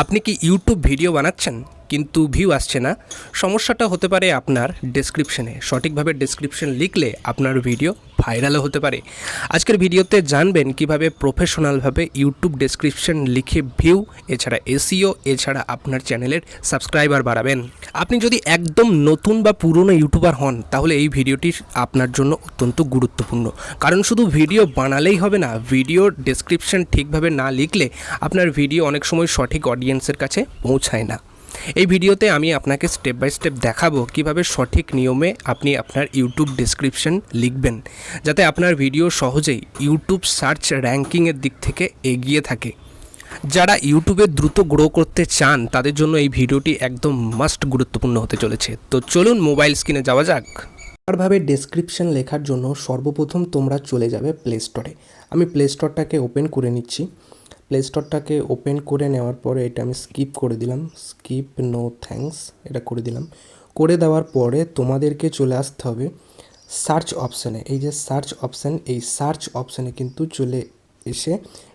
আপনি কি YouTube video বানাচ্ছেন কিন্তু ভিউ আসছে না? সমস্যাটা হতে পারে আপনার ডেসক্রিপশনে। সঠিকভাবে ডেসক্রিপশন লিখলে আপনার ভিডিও ভাইরালও হতে পারে। আজকের ভিডিওতে জানবেন কিভাবে প্রফেশনালভাবে ইউটিউব ডেসক্রিপশন লিখে ভিউ, এছাড়া এসইও, এছাড়া আপনার চ্যানেলের সাবস্ক্রাইবার বাড়াবেন। আপনি যদি একদম নতুন বা পুরনো ইউটিউবার হন, তাহলে এই ভিডিওটি আপনার জন্য অত্যন্ত গুরুত্বপূর্ণ। কারণ শুধু ভিডিও বানালেই হবে না, ভিডিও ডেসক্রিপশন ঠিকভাবে না লিখলে আপনার ভিডিও অনেক সময় সঠিক অডিয়েন্সের কাছে পৌঁছায় না। এই ভিডিওতে আমি আপনাকে স্টেপ বাই স্টেপ দেখাবো কিভাবে সঠিক নিয়মে আপনি আপনার ইউটিউব ডেসক্রিপশন লিখবেন, যাতে আপনার ভিডিও সহজেই ইউটিউব সার্চ র্যাঙ্কিংয়ের দিক থেকে এগিয়ে থাকে। যারা ইউটিউবে দ্রুত গ্রো করতে চান, তাদের জন্য এই ভিডিওটি একদম মাস্ট গুরুত্বপূর্ণ হতে চলেছে। তো চলুন মোবাইল স্ক্রিনে যাওয়া যাক। ভাবে ডেসক্রিপশন লেখার জন্য সর্বপ্রথম তোমরা চলে যাবে প্লে স্টোরে। আমি প্লে স্টোরটাকে ওপেন করে নিচ্ছি। প্লে স্টোরটাকে ওপেন করে নেওয়ার পরে এটা আমি স্কিপ করে দিলাম, স্কিপ নো থ্যাঙ্কস, এটা করে দিলাম। করে দেওয়ার পরে তোমাদেরকে চলে আসতে হবে সার্চ অপশানে। এই যে সার্চ অপশান, এই সার্চ অপশানে কিন্তু চলে এসে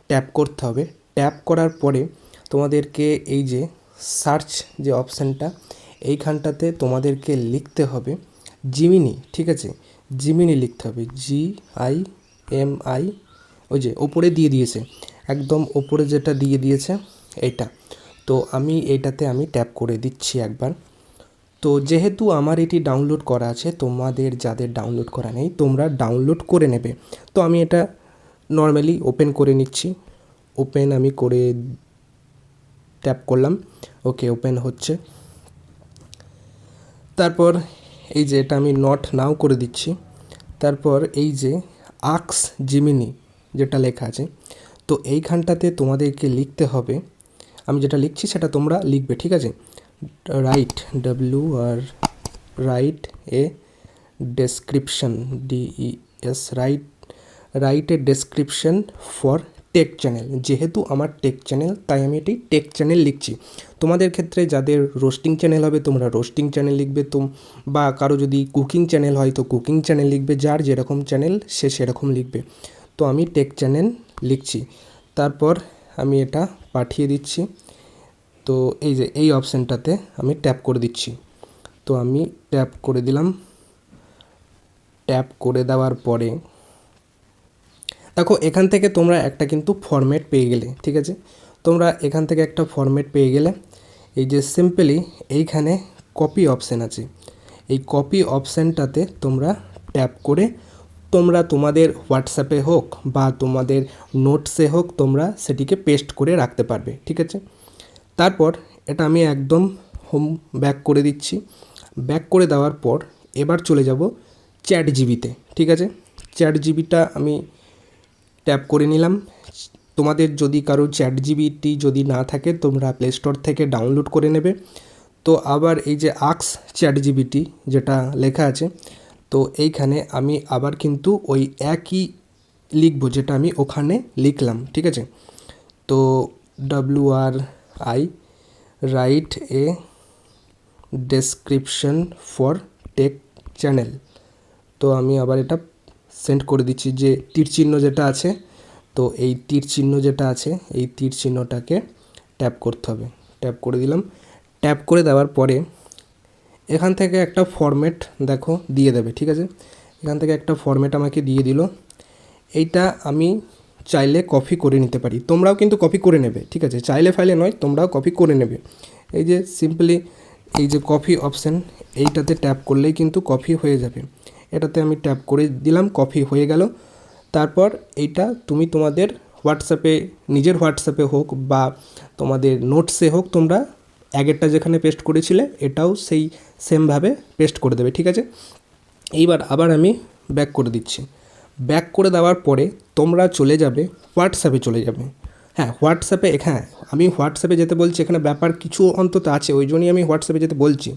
ট্যাপ করতে হবে। ট্যাপ করার পরে তোমাদেরকে এই যে সার্চ যে অপশানটা, এইখানটাতে তোমাদেরকে লিখতে হবে জিমিনি। ঠিক আছে, জিমিনি লিখতে হবে, GIMI। ওই যে ওপরে দিয়ে দিয়েছে, একদম ওপরে যেটা দিয়ে দিয়েছে এইটা। তো আমি এইটাতে আমি ট্যাপ করে দিচ্ছি একবার। তো যেহেতু আমার এটি ডাউনলোড করা আছে, তোমাদের যাদের ডাউনলোড করা নেই তোমরা ডাউনলোড করে নেবে। তো আমি এটা নর্মালি ওপেন করে নিচ্ছি। ওপেন আমি করে ট্যাপ করলাম, ওকে ওপেন হচ্ছে। তারপর এই যে এটা আমি নট নাও করে দিচ্ছি। তারপর এই যে আক্স জিমিনি যেটা লেখা আছে, তো এইখানটাতে তোমাদেরকে লিখতে হবে, আমি যেটা লিখছি সেটা তোমরা লিখবে। ঠিক আছে, right write a description, DES, write a description for take channel. যেহেতু আমার টেক চ্যানেল, তাই আমি এটি টেক চ্যানেল লিখছি। তোমাদের ক্ষেত্রে যাদের রোস্টিং চ্যানেল হবে, তোমরা রোস্টিং চ্যানেল লিখবে। বা কারো যদি কুকিং চ্যানেল হয় তো কুকিং চ্যানেল লিখবে। যার যেরকম চ্যানেল সে সেরকম লিখবে। তো আমি টেক চ্যানেল লিখছি। তারপর আমি এটা পাঠিয়ে দিচ্ছি। তো এই যে এই অপশানটাতে আমি ট্যাপ করে দিচ্ছি। তো আমি ট্যাপ করে দিলাম। ট্যাপ করে দেওয়ার পরে দেখো এখান থেকে তোমরা একটা কিন্তু ফরম্যাট পেয়ে গেলে। ঠিক আছে, তোমরা এখান থেকে একটা ফরম্যাট পেয়ে গেলে। এই যে সিম্পলি এইখানে কপি অপশান আছে, এই কপি অপশানটাতে তোমরা ট্যাপ করে তোমরা তোমাদের হোয়াটসঅ্যাপে হোক বা তোমাদের নোটসে হোক তোমরা সেটিকে পেস্ট করে রাখতে পারবে। ঠিক আছে, তারপর এটা আমি একদম হোম ব্যাক করে দিচ্ছি। ব্যাক করে দেওয়ার পর এবার চলে যাব চ্যাট জিবিতে। ঠিক আছে, চ্যাট জিবিটা আমি ট্যাপ করে নিলাম। তোমাদের যদি কারো চ্যাট জিবিটি যদি না থাকে, তোমরা প্লে স্টোর থেকে ডাউনলোড করে নেবে। তো আবার এই যে আক্স চ্যাট জিবিটি যেটা লেখা আছে, তো এইখানে আমি আবার কিন্তু ওই একই লিখবো যেটা আমি ওখানে লিখলাম। ঠিক আছে, তো WRI write a description for take channel. তো আমি আবার এটা সেন্ড করে দিচ্ছি। যে তীর চিহ্ন যেটা আছে, তো এই তীর চিহ্ন যেটা আছে, এই তীর চিহ্নটাকে ট্যাপ করতে হবে। ট্যাপ করে দিলাম। ট্যাপ করে দেওয়ার পরে এখান থেকে একটা ফরম্যাট দেখো দিয়ে দেবে। ঠিক আছে, এখান থেকে একটা ফরম্যাট আমাকে দিয়ে দিল। এইটা আমি চাইলে কপি করে নিতে পারি, তোমরাও কিন্তু কপি করে নেবে। ঠিক আছে, চাইলে ফাইলে নয়, তোমরাও কপি করে নেবে। এই যে সিম্পলি এই যে কপি অপশান, এইটাতে ট্যাপ করলেই কিন্তু কপি হয়ে যাবে। এটাতে আমি ট্যাপ করে দিলাম, কপি হয়ে গেল। তারপর এইটা তুমি তোমাদের হোয়াটসঅ্যাপে, নিজের হোয়াটসঅ্যাপে হোক বা তোমাদের নোটসে হোক, তোমরা আগেরটা যেখানে পেস্ট করেছিলে এটাও সেই সেমভাবে পেস্ট করে দেবে। ঠিক আছে, এইবার আবার আমি ব্যাক করে দিচ্ছি। ব্যাক করে দেওয়ার পরে তোমরা চলে যাবে হোয়াটসঅ্যাপে, চলে যাবে। হ্যাঁ, হোয়াটসঅ্যাপে, হ্যাঁ আমি হোয়াটসঅ্যাপে যেতে বলছি, এখানে ব্যাপার কিছু অন্তত আছে, ওই জন্যই আমি হোয়াটসঅ্যাপে যেতে বলছি।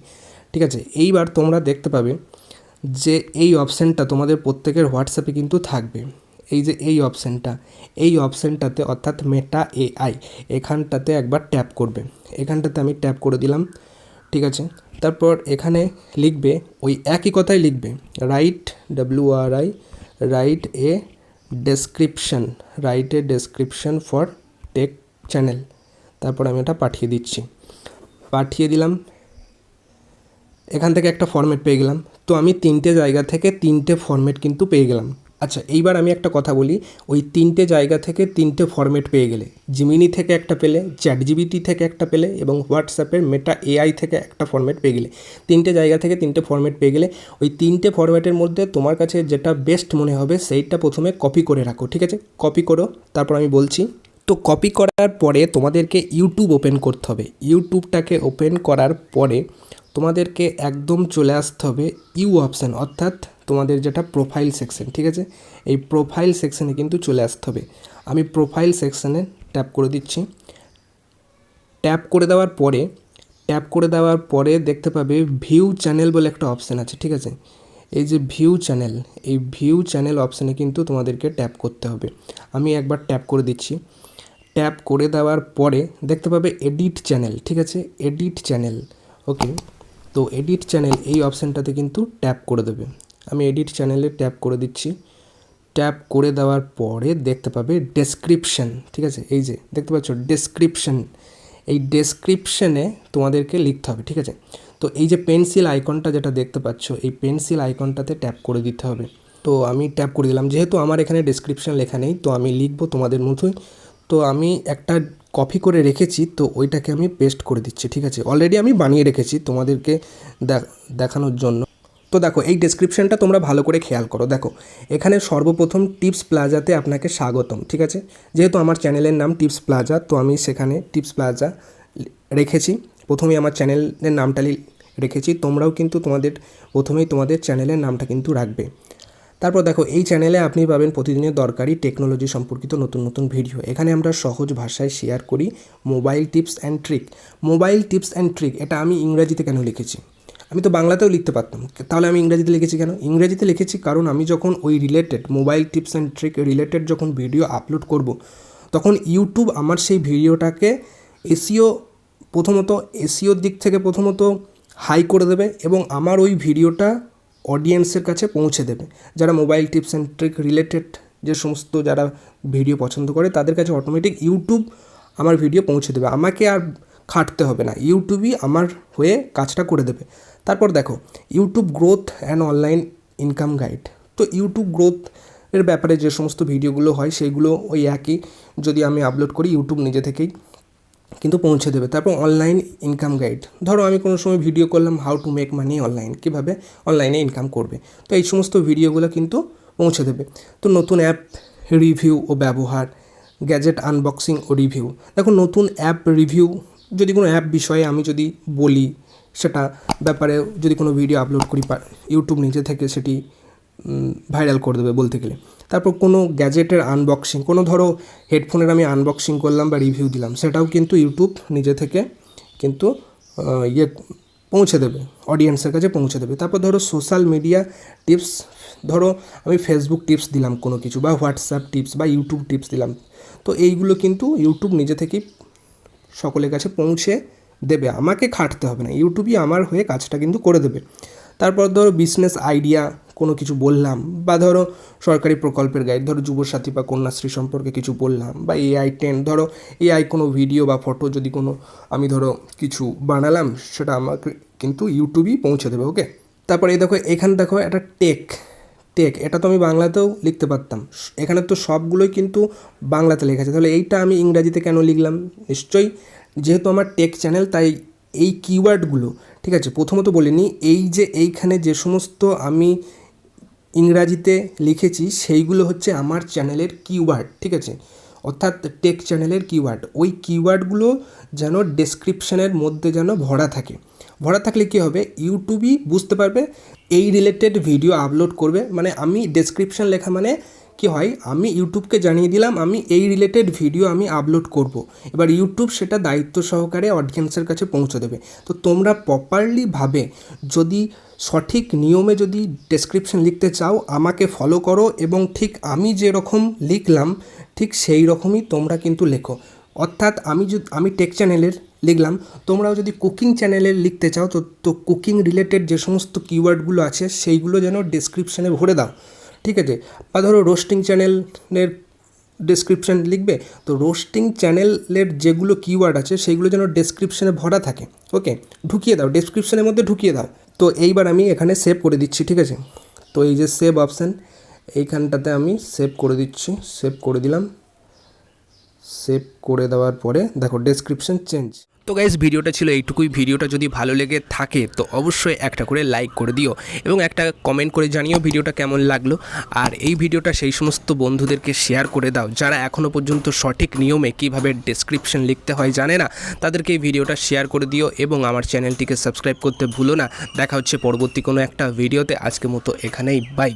ঠিক আছে, এইবার তোমরা দেখতে পাবে যে এই অপশানটা তোমাদের প্রত্যেকের হোয়াটসঅ্যাপে কিন্তু থাকবে। এই যে এই অপশানটা, এই অপশানটাতে অর্থাৎ মেটা AI, এখানটাতে একবার ট্যাপ করবে। এখানটাতে আমি ট্যাপ করে দিলাম। ঠিক আছে, তারপর এখানে লিখবে ওই একই কথাই লিখবে, right WRI write a description for take channel. তারপর আমি এটা পাঠিয়ে দিচ্ছি, পাঠিয়ে দিলাম। এখান থেকে একটা ফরম্যাট পেয়ে গেলাম। তো আমি 3টে জায়গা থেকে 3টে ফরম্যাট কিন্তু পেয়ে গেলাম। আচ্ছা, এইবার আমি একটা কথা বলি, ওই 3টে জায়গা থেকে 3টে ফরম্যাট পেয়ে গেলে, জিমিনি থেকে একটা পেলে, চ্যাটজিপিটি থেকে একটা পেলে এবং হোয়াটসঅ্যাপের মেটা এআই থেকে একটা ফরম্যাট পেয়ে গেলে, 3টে জায়গা থেকে 3টে ফরম্যাট পেয়ে গেলে ওই 3টে ফরম্যাটের মধ্যে তোমার কাছে যেটা বেস্ট মনে হবে সেইটা প্রথমে কপি করে রাখো, ঠিক আছে? কপি করো, তারপর আমি বলছি। তো কপি করার পরে তোমাদেরকে ইউটিউব ওপেন করতে হবে। ইউটিউবটাকে ওপেন করার পরে তোমাদেরকে একদম চলে আসতে হবে ইউ অপশান, অর্থাৎ তোমাদের যেটা প্রোফাইল সেকশন, ঠিক আছে? এই প্রোফাইল সেকশানে কিন্তু চলে আসতে হবে। আমি প্রোফাইল সেকশানে ট্যাপ করে দিচ্ছি। ট্যাপ করে দেওয়ার পরে দেখতে পাবে ভিউ চ্যানেল বলে একটা অপশান আছে, ঠিক আছে? এই যে ভিউ চ্যানেল, এই ভিউ চ্যানেল অপশানে কিন্তু তোমাদেরকে ট্যাপ করতে হবে। আমি একবার ট্যাপ করে দিচ্ছি। ট্যাপ করে দেওয়ার পরে দেখতে পাবে এডিট চ্যানেল, ঠিক আছে? এডিট চ্যানেল, ওকে। তো এডিট চ্যানেল এই অপশানটাতে কিন্তু ট্যাপ করে দেবে। আমি এডিট চ্যানেলে ট্যাপ করে দিচ্ছি। ট্যাপ করে দেওয়ার পরে দেখতে পাবে ডেসক্রিপশন, ঠিক আছে? এই যে দেখতে পাচ্ছ ডেসক্রিপশন, এই ডেসক্রিপশনে তোমাদেরকে লিখতে হবে, ঠিক আছে? তো এই যে পেন্সিল আইকনটা যেটা দেখতে পাচ্ছ, এই পেন্সিল আইকনটাতে ট্যাপ করে দিতে হবে। তো আমি ট্যাপ করে দিলাম। যেহেতু আমার এখানে ডেসক্রিপশন লেখা নেই, তো আমি লিখবো তোমাদের মতোই। তো আমি একটা কপি করে রেখেছি, তো ওইটাকে আমি পেস্ট করে দিচ্ছি, ঠিক আছে? অলরেডি আমি বানিয়ে রেখেছি তোমাদেরকে দেখানোর জন্য। তো দেখো, এই ডেসক্রিপশনটা তোমরা ভালো করে খেয়াল করো। দেখো, এখানে সর্বপ্রথম টিপস প্লাজাতে আপনাকে স্বাগতম, ঠিক আছে? যেহেতু আমার চ্যানেলের নাম টিপস প্লাজা, তো আমি সেখানে টিপস প্লাজা রেখেছি। প্রথমেই আমার চ্যানেলের নামটা রেখেছি। তোমরাও কিন্তু প্রথমেই তোমাদের চ্যানেলের নামটা কিন্তু রাখবে। তারপর দেখো, এই চ্যানেলে আপনি পাবেন প্রতিদিনের দরকারি টেকনোলজি সম্পর্কিত নতুন নতুন ভিডিও। এখানে আমরা সহজ ভাষায় শেয়ার করি mobile tips and trick. Mobile tips and trick, এটা আমি ইংরেজিতে কেন লিখেছি? আমি তো বাংলাতেও লিখতে পারতাম, তাহলে আমি ইংরেজিতে লিখেছি কেন? ইংরেজিতে লিখেছি কারণ আমি যখন ওই related mobile tips and trick related যখন ভিডিও আপলোড করব, তখন ইউটিউব আমার সেই ভিডিওটাকে এসিওর দিক থেকে প্রথমত হাই করে দেবে এবং আমার ওই ভিডিওটা অডিয়েন্সের কাছে পৌঁছে দেবে। যারা mobile tips and trick related যে সমস্ত যারা ভিডিও পছন্দ করে, তাদের কাছে অটোমেটিক ইউটিউব আমার ভিডিও পৌঁছে দেবে। আমাকে আর খাটতে হবে না, ইউটিউবই আমার হয়ে কাজটা করে দেবে। তারপর দেখো, YouTube growth and online income guide. তো ইউটিউব গ্রোথ এর ব্যাপারে যে সমস্ত ভিডিওগুলো হয় সেইগুলো ওই একই, যদি আমি আপলোড করি ইউটিউব নিজে থেকেই কিন্তু পৌঁছে দেবে। তারপর অনলাইন ইনকাম গাইড, ধরো আমি কোনো সময় ভিডিও করলাম how to make money online, কীভাবে অনলাইনে ইনকাম করবে, তো এই সমস্ত ভিডিওগুলো কিন্তু পৌঁছে দেবে। তো নতুন অ্যাপ রিভিউ ও ব্যবহার, গ্যাজেট আনবক্সিং ও রিভিউ। দেখো, নতুন অ্যাপ রিভিউ, যদি কোনো অ্যাপ বিষয়ে আমি যদি বলি, সেটা ব্যাপারে যদি কোনো ভিডিও আপলোড করি, ইউটিউব নিজে থেকে সেটি ভাইরাল করে দেবে বলতে গেলে। তারপর কোনো গ্যাজেটের আনবক্সিং, কোনো ধরো হেডফোনের আমি আনবক্সিং করলাম বা রিভিউ দিলাম, সেটাও কিন্তু ইউটিউব নিজে থেকে কিন্তু পৌঁছে দেবে, অডিয়েন্সের কাছে পৌঁছে দেবে। তারপর ধরো সোশ্যাল মিডিয়া টিপস, ধরো আমি ফেসবুক টিপস দিলাম কোনো কিছু, বা হোয়াটসঅ্যাপ টিপস বা ইউটিউব টিপস দিলাম, তো এইগুলো কিন্তু ইউটিউব নিজে থেকেই সকলের কাছে পৌঁছে দেবে, আমাকে খাটতে হবে না, ইউটিউবই আমার হয়ে কাজটা কিন্তু করে দেবে। তারপর ধরো বিজনেস আইডিয়া কোনো কিছু বললাম, বা ধরো সরকারি প্রকল্পের গাইড, ধরো যুবসাথী বা কন্যাশ্রী সম্পর্কে কিছু বললাম, বা AI 10, ধরো AI কোনো ভিডিও বা ফটো যদি কোনো আমি ধরো কিছু বানালাম, সেটা আমাকে কিন্তু ইউটিউবই পৌঁছে দেবে, ওকে। তারপর এখানে দেখো একটা টেক, এটা তো আমি বাংলাতেও লিখতে পারতাম, এখানে তো সবগুলোই কিন্তু বাংলাতে লেখা আছে, তাহলে এইটা আমি ইংরাজিতে কেন লিখলাম? নিশ্চয়ই যেহেতু আমার টেক চ্যানেল, তাই এই কিওয়ার্ডগুলো, ঠিক আছে, প্রথমত বলিনি, এই যে এইখানে যে সমস্ত আমি ইংরাজিতে লিখেছি সেইগুলো হচ্ছে আমার চ্যানেলের কিওয়ার্ড, ঠিক আছে, অর্থাৎ টেক চ্যানেলের কিওয়ার্ড। ওই কিওয়ার্ডগুলো যেন ডেসক্রিপশনের মধ্যে যেন ভরা থাকলে কী হবে, ইউটিউবই বুঝতে পারবে এই রিলেটেড ভিডিও আপলোড করবে, মানে আমি ডেসক্রিপশন লেখা মানে কি হয়, আমি ইউটিউবকে জানিয়ে দিলাম আমি এই রিলেটেড ভিডিও আমি আপলোড করব। এবার ইউটিউব সেটা দায়িত্ব সহকারে অডিয়েন্সের কাছে পৌঁছে দেবে। তো তোমরা প্রপারলিভাবে যদি সঠিক নিয়মে যদি ডেসক্রিপশন লিখতে চাও, আমাকে ফলো করো এবং ঠিক আমি যেরকম লিখলাম ঠিক সেই রকমই তোমরা কিন্তু লেখো। অর্থাৎ আমি টেক চ্যানেলের লিখলাম, তোমরাও যদি কুকিং চ্যানেলের লিখতে চাও তো কুকিং রিলেটেড যে সমস্ত কিওয়ার্ডগুলো আছে সেইগুলো যেন ডেসক্রিপশানে ভরে দাও, ঠিক আছে। বা ধরো রোস্টিং চ্যানেলের ডেসক্রিপশান লিখবে। তো রোস্টিং চ্যানেলের যেগুলো কিওয়ার্ড আছে সেইগুলো যেন ডেসক্রিপশানে ভরা থাকে। ওকে, ঢুকিয়ে দাও, ডেসক্রিপশানের মধ্যে ঢুকিয়ে দাও। তো এইবার আমি এখানে সেভ করে দিচ্ছি, ঠিক আছে। তো এই যে সেভ অপশান, এইখানটাতে আমি সেভ করে দিচ্ছি, সেভ করে দিলাম। সেভ করে দেওয়ার পরে দেখো ডেসক্রিপশন চেঞ্জ। তো গাইস, ভিডিওটা ছিল এইটুকুই। ভিডিওটা যদি ভালো লেগে থাকে তো অবশ্যই একটা করে লাইক করে দিও এবং একটা কমেন্ট করে জানিও ভিডিওটা কেমন লাগলো। আর এই ভিডিওটা সেই সমস্ত বন্ধুদেরকে শেয়ার করে দাও যারা এখনও পর্যন্ত সঠিক নিয়মে কীভাবে ডেসক্রিপশন লিখতে হয় জানে না, তাদেরকে এই ভিডিওটা শেয়ার করে দিও এবং আমার চ্যানেলটিকে সাবস্ক্রাইব করতে ভুলো না। দেখা হচ্ছে পরবর্তী কোনো একটা ভিডিওতে। আজকের মতো এখানেই, বাই।